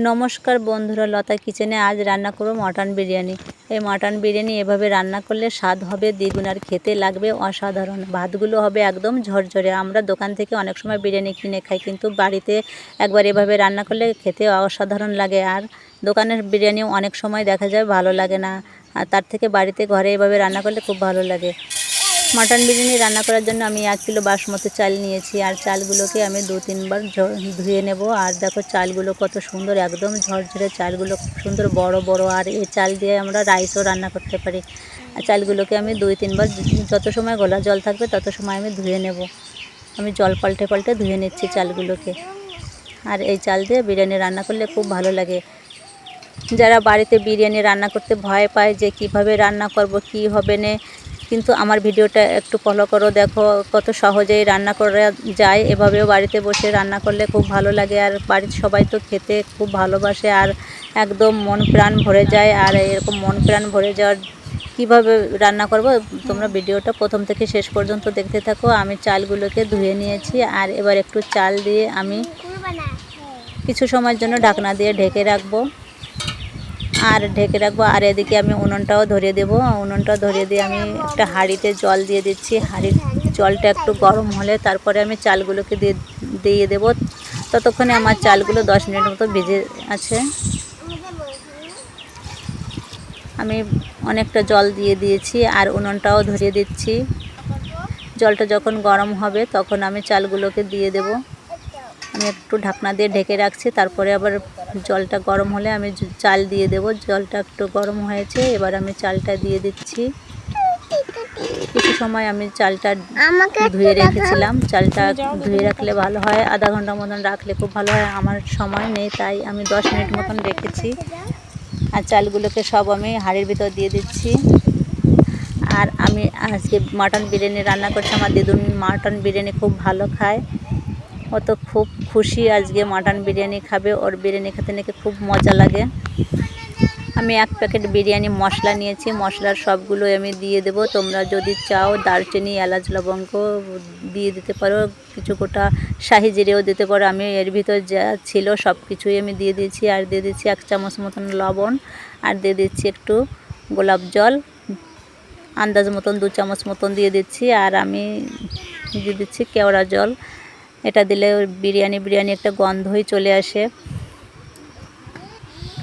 নমস্কার বন্ধুরা, লতা কিচেনে আজ রান্না করব মটন বিরিয়ানি। এই মটন বিরিয়ানি এভাবে রান্না করলে স্বাদ হবে দ্বিগুণ আর খেতে লাগবে অসাধারণ। ভাতগুলো হবে একদম ঝরঝরে। আমরা দোকান থেকে অনেক সময় বিরিয়ানি কিনে খাই, কিন্তু বাড়িতে একবার এভাবে রান্না করলে খেতে অসাধারণ লাগে। আর দোকানের বিরিয়ানি অনেক সময় দেখা যায় ভালো লাগে না, আর তার থেকে বাড়িতে ঘরে এভাবে রান্না করলে খুব ভালো লাগে। মটন বিরিয়ানি রান্না করার জন্য আমি 1 কিলো বাসমতি চাল নিয়েছি, আর চালগুলোকে আমি 2-3 বার ধুয়ে নেব। আর দেখো চালগুলো কত সুন্দর, একদম ঝরঝরে চালগুলো, খুব সুন্দর বড় বড়। আর এই চাল দিয়ে আমরা রাইসও রান্না করতে পারি। আর চালগুলোকে আমি 2-3 বার, যত সময় গলা জল থাকবে তত সময় আমি ধুয়ে নেব। আমি জল পাল্টে পাল্টে ধুয়ে নিচ্ছি চালগুলোকে। আর এই চাল দিয়ে বিরিয়ানি রান্না করলে খুব ভালো লাগে। যারা বাড়িতে বিরিয়ানি রান্না করতে ভয় পায় যে কিভাবে রান্না করব, কি হবে না, কিন্তু আমার ভিডিওটা একটু ফলো করো, দেখো কত সহজেই রান্না করা যায়। এভাবেও বাড়িতে বসে রান্না করলে খুব ভালো লাগে। আর বাড়ির সবাই তো খেতে খুব ভালোবাসে, আর একদম মন প্রাণ ভরে যায়। আর এরকম মন প্রাণ ভরে যাওয়ার কীভাবে রান্না করব, তোমরা ভিডিওটা প্রথম থেকে শেষ পর্যন্ত দেখতে থাকো। আমি চালগুলোকে ধুয়ে নিয়েছি, আর এবার একটু চাল দিয়ে আমি কিছু সময়ের জন্য ঢাকনা দিয়ে ঢেকে রাখবো। আর এদিকে আমি উনুনটাও ধরিয়ে দেবো। উনুনটা ধরিয়ে দিয়ে আমি একটা হাঁড়িতে জল দিয়ে দিচ্ছি। হাঁড়ির জলটা একটু গরম হলে তারপরে আমি চালগুলোকে দিয়ে দেবো। ততক্ষণে আমার চালগুলো 10 মিনিট মতো ভিজে আছে। আমি অনেকটা জল দিয়ে দিয়েছি, আর উনুনটাও ধরিয়ে দিচ্ছি। জলটা যখন গরম হবে তখন আমি চালগুলোকে দিয়ে দেব। আমি একটু ঢাকনা দিয়ে ঢেকে রাখছি, তারপরে আবার জলটা গরম হলে আমি চাল দিয়ে দেব। জলটা একটু গরম হয়েছে, এবার আমি চালটা দিয়ে দিচ্ছি। কিছু সময় আমি চালটা ধুয়ে রেখেছিলাম। চালটা ধুয়ে রাখলে ভালো হয়, আধা ঘন্টা মতন রাখলে খুব ভালো হয়। আমার সময় নেই তাই আমি 10 মিনিট মতন রেখেছি। আর চালগুলোকে সব আমি হাঁড়ির ভিতর দিয়ে দিচ্ছি। আর আমি আজকে মাটন বিরিয়ানি রান্না করছি। আমার দিদুন মাটন বিরিয়ানি খুব ভালো খায়। ও তো খুব খুশি আজকে মাটন বিরিয়ানি খাবে, ওর বিরিয়ানি খেতে নাকি খুব মজা লাগে। আমি 1 প্যাকেট বিরিয়ানি মশলা নিয়েছি, মশলার সবগুলো আমি দিয়ে দেব। তোমরা যদি চাও দারচিনি, এলাচ, লবঙ্গ দিয়ে দিতে পারো, কিছু গোটা শাহি জিরেও দিতে পারো। আমি এর ভিতর যা ছিল সব কিছুই আমি দিয়ে দিয়েছি। আর দিয়ে দিচ্ছি 1 চামচ মতন লবণ, আর দিয়ে দিচ্ছি একটু গোলাপ জল, আন্দাজ মতন 2 চামচ মতন দিয়ে দিচ্ছি। আর আমি দিয়ে দিচ্ছি কেওড়া জল। এটা দিলে বিরিয়ানি একটা গন্ধই চলে আসে।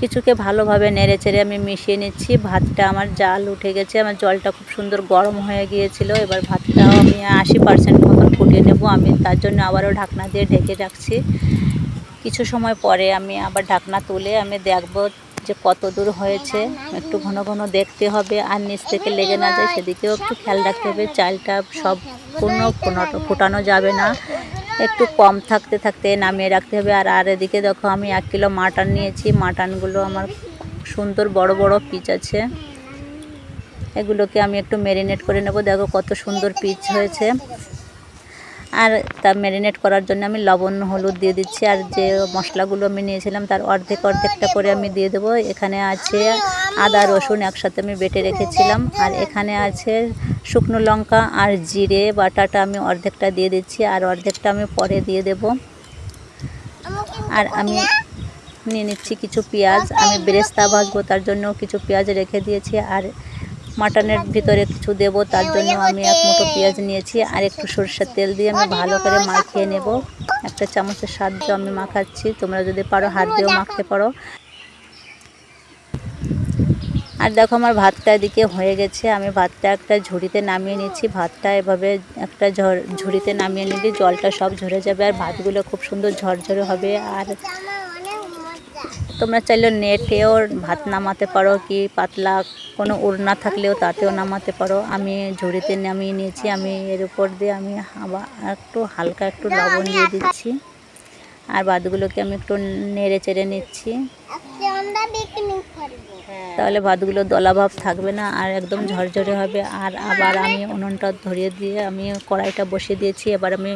কিছুকে ভালোভাবে নেড়ে চেড়ে আমি মিশিয়ে নিচ্ছি। ভাতটা আমার জাল উঠে গেছে, আমার জলটা খুব সুন্দর গরম হয়ে গিয়েছিল। এবার ভাতটাও আমি 80% মতন ফুটিয়ে নেব। আমি তার জন্য আবারও ঢাকনা দিয়ে ঢেকে রাখছি। কিছু সময় পরে আমি আবার ঢাকনা তুলে আমি দেখব যে কত দূর হয়েছে। একটু ঘন ঘন দেখতে হবে, আর নিচ থেকে লেগে না যায় সেদিকেও একটু খেয়াল রাখতে হবে। চালটা সম্পূর্ণ ফোটানো যাবে না, একটু কম থাকতে থাকতে নামিয়ে রাখতে হবে। আর এদিকে দেখো আমি 1 কিলো মাটন নিয়েছি। মাটনগুলো আমার সুন্দর বড় বড় পিস আছে। এগুলোকে আমি একটু ম্যারিনেট করে নেব। দেখো কত সুন্দর পিস হয়েছে। আর তা ম্যারিনেট করার জন্য আমি লবণ হলুদ দিয়ে দিচ্ছি। আর যে মশলাগুলো আমি নিয়েছিলাম তার অর্ধেকটা করে আমি দিয়ে দেবো। এখানে আছে আদা রসুন একসাথে আমি বেটে রেখেছিলাম। আর এখানে আছে শুকনো লঙ্কা আর জিরে বাটাটা আমি অর্ধেকটা দিয়ে দিচ্ছি, আর অর্ধেকটা আমি পরে দিয়ে দেব। আর আমি নিয়ে নিচ্ছি কিছু পেঁয়াজ। আমি বেরেস্তা ভাজবো, তার জন্য কিছু পেঁয়াজ রেখে দিয়েছি। আর মাটনের ভিতরে কিছু দেব, তার জন্য আমি 1 মুঠো পেঁয়াজ নিয়েছি। আর একটু সরষের তেল দিয়ে আমি ভালো করে মাখিয়ে নেব। 1 চামচের সাহায্যে আমি মাখাচ্ছি, তোমরা যদি পারো হাত দিয়েও মাখতে পারো। আর দেখো আমার ভাতটা এদিকে হয়ে গেছে। আমি ভাতটা একটা ঝুড়িতে নামিয়ে নিচ্ছি। ভাতটা এভাবে একটা ঝুড়িতে নামিয়ে নিলে জলটা সব ঝরে যাবে, আর ভাতগুলো খুব সুন্দর ঝরঝরে হবে। আর তোমরা চাইলে নেটেও ভাত নামাতে পারো, কি পাতলা কোনো ওড়না থাকলেও তাতেও নামাতে পারো। আমি ঝুড়িতে নামিয়ে নিয়েছি। আমি এর উপর দিয়ে আমি আবার একটু হালকা একটু লবণ দিয়ে দিচ্ছি। আর ভাতগুলোকে আমি একটু নেড়ে চেড়ে নিচ্ছি, তাহলে ভাতগুলো দলাভাব থাকবে না, আর একদম ঝরঝরে হবে। আর আবার আমি উনুনটা ধরিয়ে দিয়ে আমি কড়াইটা বসিয়ে দিয়েছি। এবার আমি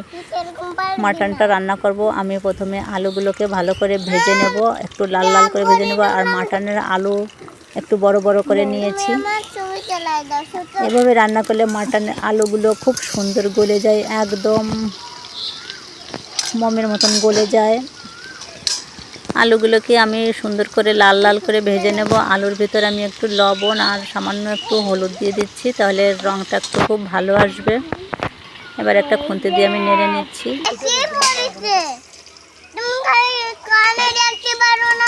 মাটনটা রান্না করব। আমি প্রথমে আলুগুলোকে ভালো করে ভেজে নেব, একটু লাল লাল করে ভেজে নেব। আর মাটনের আলু একটু বড় বড় করে নিয়েছি। এভাবে রান্না করলে মাটনের আলুগুলো খুব সুন্দর গলে যায়, একদম মোমের মতন গলে যায়। আলুগুলোকে আমি সুন্দর করে লাল লাল করে ভেজে নেব। আলুর ভিতর আমি একটু লবণ আর সামান্য একটু হলুদ দিয়ে দিচ্ছি, তাহলে রঙটা একটু খুব ভালো আসবে। এবার একটা খুন্তি দিয়ে আমি নেড়ে নিচ্ছি।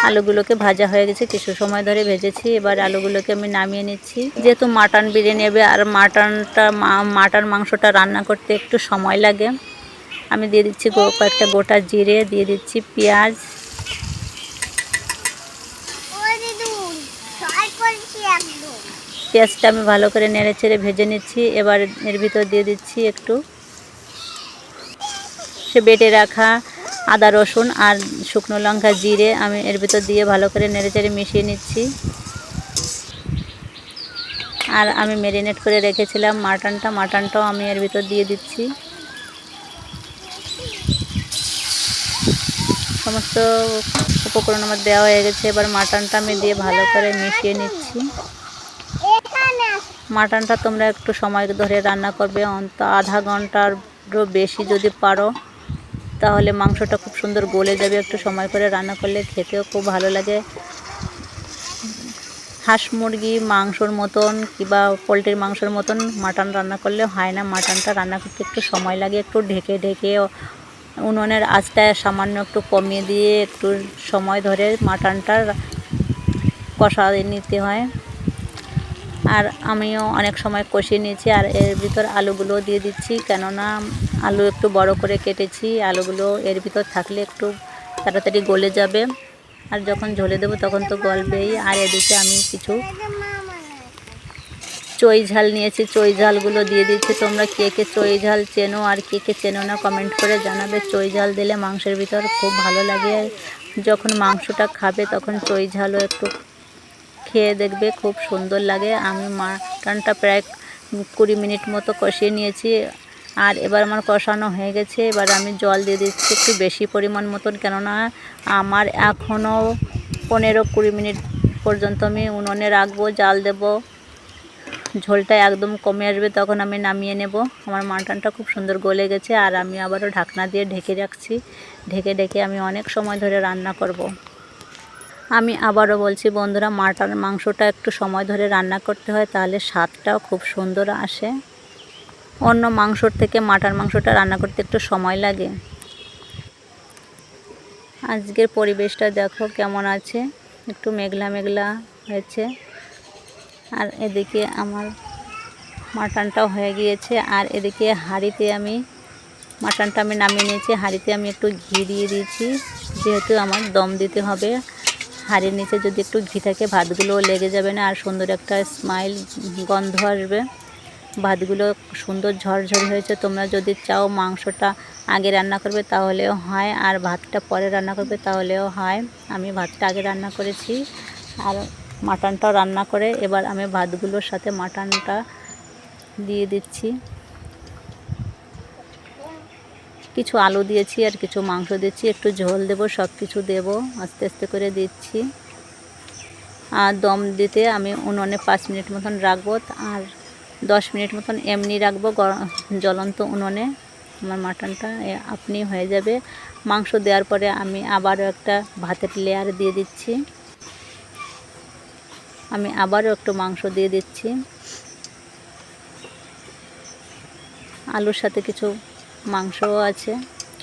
আলুগুলোকে ভাজা হয়ে গেছে, কিছু সময় ধরে ভেজেছি। এবার আলুগুলোকে আমি নামিয়ে নিচ্ছি। যেহেতু মাটন বিরিয়ানি হবে আর মাটন মাংসটা রান্না করতে একটু সময় লাগে, আমি দিয়ে দিচ্ছি কয়েকটা গোটা জিরে, দিয়ে দিচ্ছি পেঁয়াজ, পেঁয়াজটা আমি ভালো করে নেড়ে চেড়ে ভেজে নিচ্ছি। এবার এর ভিতর দিয়ে দিচ্ছি একটু সে বেটে রাখা আদা রসুন আর শুকনো লঙ্কা জিরে, আমি এর ভিতর দিয়ে ভালো করে নেড়ে চেড়ে মিশিয়ে নিচ্ছি। আর আমি ম্যারিনেট করে রেখেছিলাম মাটনটাও আমি এর ভিতর দিয়ে দিচ্ছি। সমস্ত উপকরণ আমার দেওয়া হয়ে গেছে। এবার মাটনটা আমি দিয়ে ভালো করে মিশিয়ে নিচ্ছি। মাটনটা তোমরা একটু সময় ধরে রান্না করবে, অন্তত আধা ঘন্টারও বেশি যদি পারো, তাহলে মাংসটা খুব সুন্দর গলে যাবে। একটু সময় করে রান্না করলে খেতেও খুব ভালো লাগে। হাঁস মুরগি মাংসর মতন কিংবা পোলট্রির মাংসের মতন মাটন রান্না করলে হয় না। মাটনটা রান্না করতে একটু সময় লাগে, একটু ঢেকে ঢেকে উনুনের আঁচটা সামান্য একটু কমিয়ে দিয়ে একটু সময় ধরে মাটনটা কষা নিতে হয়। আর আমিও অনেক সময় কষিয়ে নিয়েছি। আর এর ভিতর আলুগুলো দিয়ে দিচ্ছি, কেননা আলু একটু বড় করে কেটেছি। আলুগুলো এর ভিতর থাকলে একটু তাড়াতাড়ি গলে যাবে, আর যখন ঝোলে দেবো তখন তো গলবেই। আর এদিকে আমি কিছু চই ঝাল নিয়েছি, চই ঝালগুলো দিয়ে দিচ্ছি। তোমরা কে কে চই ঝাল চেনো আর কে কে চেনো না কমেন্ট করে জানাবে। চই ঝাল দিলে মাংসের ভিতর খুব ভালো লাগে। যখন মাংসটা খাবে তখন চই ঝালও একটু খেয়ে দেখবে, খুব সুন্দর লাগে। আমি মাটনটা প্রায় 20 মিনিট মতো কষিয়ে নিয়েছি। আর এবার আমার কষানো হয়ে গেছে। এবার আমি জল দিয়ে দিচ্ছি একটু বেশি পরিমাণ মতন, কেননা আমার এখনও 15-20 মিনিট পর্যন্ত আমি উনুনে রাখবো, জাল দেব। ঝোলটা একদম কমে আসবে, তখন আমি নামিয়ে নেব। আমার মাটনটা খুব সুন্দর গলে গেছে। আর আমি আবারও ঢাকনা দিয়ে ঢেকে রাখছি। ঢেকে আমি অনেক সময় ধরে রান্না করব। আমি আবারও বলছি বন্ধুরা, মাটন মাংসটা একটু সময় ধরে রান্না করতে হয়, তাহলে স্বাদটাও খুব সুন্দর আসে। অন্য মাংসর থেকে মাটন মাংসটা রান্না করতে একটু সময় লাগে। আজকের পরিবেশটা দেখো কেমন আছে, একটু মেঘলা মেঘলা হয়েছে। আর এদিকে আমার মাটনটাও হয়ে গিয়েছে। আর এদিকে হাঁড়িতে আমি মাটনটা আমি নামিয়ে নিয়েছি। হাঁড়িতে আমি একটু ঘি দিয়ে দিয়েছি, যেহেতু আমার দম দিতে হবে। হাঁড়ির নিচে যদি একটু ঘি থাকে ভাতগুলোও লেগে যাবে না, আর সুন্দর একটা স্মাইল গন্ধ আসবে। ভাতগুলো সুন্দর ঝরঝরে হয়েছে। তোমরা যদি চাও মাংসটা আগে রান্না করবে তাহলেও হয়, আর ভাতটা পরে রান্না করবে তাহলেও হয়। আমি ভাতটা আগে রান্না করেছি আর মাটনটাও রান্না করে এবার আমি ভাতগুলোর সাথে মাটনটা দিয়ে দিচ্ছি। কিছু আলু দিয়েছি আর কিছু মাংস দিচ্ছি, একটু ঝোল দেবো, সব কিছু দেবো, আস্তে আস্তে করে দিচ্ছি। আর দম দিতে আমি উনুনে 5 মিনিট মতন রাখবো, আর 10 মিনিট মতন এমনি রাখবো জ্বলন্ত উনুনে। আমার মাটনটা আপনি হয়ে যাবে। মাংস দেওয়ার পরে আমি আবারও একটা ভাতের লেয়ার দিয়ে দিচ্ছি। আমি আবারও একটু মাংস দিয়ে দিচ্ছি। আলুর সাথে কিছু মাংসও আছে,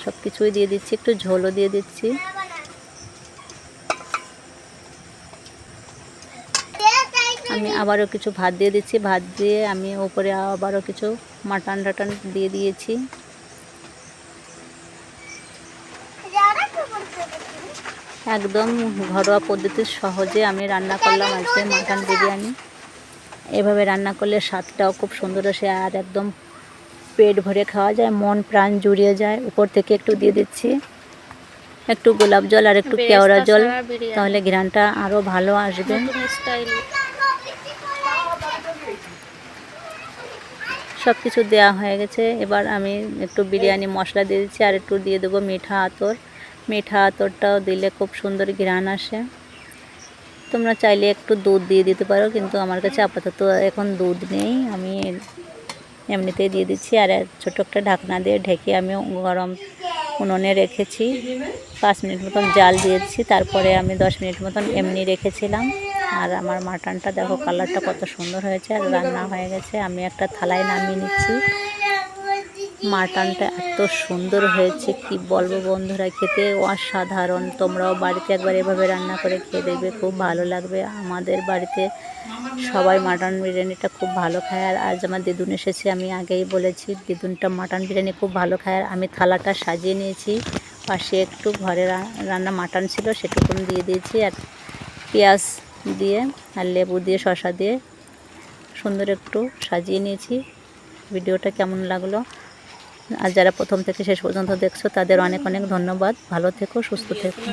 সব কিছুই দিয়ে দিচ্ছি, একটু ঝোলও দিয়ে দিচ্ছি। আমি আবারও কিছু ভাত দিয়ে দিচ্ছি। ভাত দিয়ে আমি উপরে আবারও কিছু মাটন টাটন দিয়ে দিয়েছি। একদম ঘরোয়া পদ্ধতির সহজে আমি রান্না করলাম আজকে মাটন বিরিয়ানি। এভাবে রান্না করলে স্বাদটাও খুব সুন্দর আসে, আর একদম পেট ভরে খাওয়া যায়, মন প্রাণ জুড়িয়ে যায়। উপর থেকে একটু দিয়ে দিচ্ছি একটু গোলাপ জল আর একটু কেওড়া জল, তাহলে ঘ্রাণটা আরও ভালো আসবে। সব কিছু দেওয়া হয়ে গেছে। এবার আমি একটু বিরিয়ানি মশলা দিয়ে দিচ্ছি, আর একটু দিয়ে দেবো মিঠা আতর। মিঠা আতরটাও দিলে খুব সুন্দর ঘ্রাণ আসে। তোমরা চাইলে একটু দুধ দিয়ে দিতে পারো, কিন্তু আমার কাছে আপাতত এখন দুধ নেই, আমি এমনিতেই দিয়ে দিচ্ছি। আর ছোটো একটা ঢাকনা দিয়ে ঢেকে আমি গরম উনুনে রেখেছি, 5 মিনিট মতন জাল দিয়েছি, তারপরে আমি 10 মিনিট মতন এমনি রেখেছিলাম। আর আমার মাটনটা দেখো কালারটা কত সুন্দর হয়েছে, আর রান্না হয়ে গেছে। আমি একটা থালায় নামিয়ে নিচ্ছি। মাটনটা এত সুন্দর হয়েছে কি বলবো বন্ধুরা, খেতে অসাধারণ। তোমরাও বাড়িতে একবার এভাবে রান্না করে খেয়ে দেখবে, খুব ভালো লাগবে। আমাদের বাড়িতে সবাই মাটন বিরিয়ানিটা খুব ভালো খায়। আর আজ আমার দিদুন এসেছে, আমি আগেই বলেছি দিদুনটা মাটন বিরিয়ানি খুব ভালো খায়। আর আমি থালাটা সাজিয়ে নিয়েছি, পাশে একটু ঘরে রান্না মাটন ছিল সেটুকুন দিয়ে দিয়েছি, আর পেঁয়াজ দিয়ে আর লেবু দিয়ে শসা দিয়ে সুন্দর একটু সাজিয়ে নিয়েছি। ভিডিওটা কেমন লাগলো, আর যারা প্রথম থেকে শেষ পর্যন্ত দেখছো তাদের অনেক অনেক ধন্যবাদ। ভালো থেকো, সুস্থ থেকো।